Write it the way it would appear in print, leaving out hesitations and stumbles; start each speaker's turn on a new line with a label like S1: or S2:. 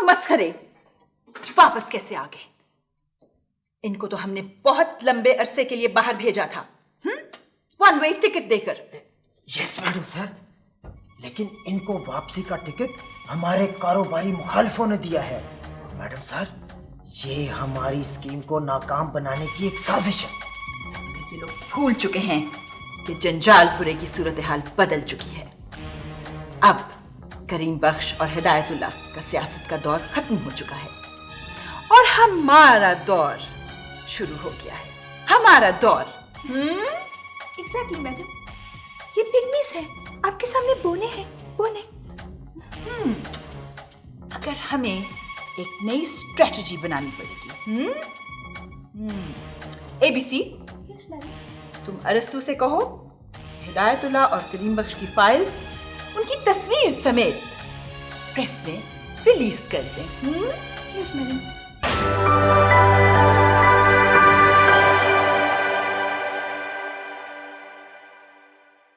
S1: मस्खरे वापस कैसे आ गए? इनको तो हमने बहुत लंबे अरसे के लिए बाहर भेजा था, वन वे टिकट देकर।
S2: यस मैडम सर, लेकिन इनको वापसी का टिकट हमारे कारोबारी मुखालिफों ने दिया है। मैडम सर, ये हमारी स्कीम को नाकाम बनाने की एक साजिश है।
S1: मगर ये लोग भूल चुके हैं कि जंजालपुरे की सूरत हाल बदल चुकी है। अब करीम बख्श और हिदायतुल्लाह का सियासत का दौर खत्म हो चुका है और हमारा दौर शुरू हो गया है। हमारा दौर।
S3: एग्जैक्टली मैडम, ये पिग्मीज है, आपके सामने बोने हैं, बोने।
S1: अगर हमें एक नई स्ट्रेटजी बनानी पड़ेगी। ABC,
S3: yes madam.
S1: तुम अरस्तू से कहो हिदायतुल्लाह और करीम बख्श की फाइल्स उनकी तस्वीर समेत प्रेस में रिलीज कर दें।
S3: Yes madam.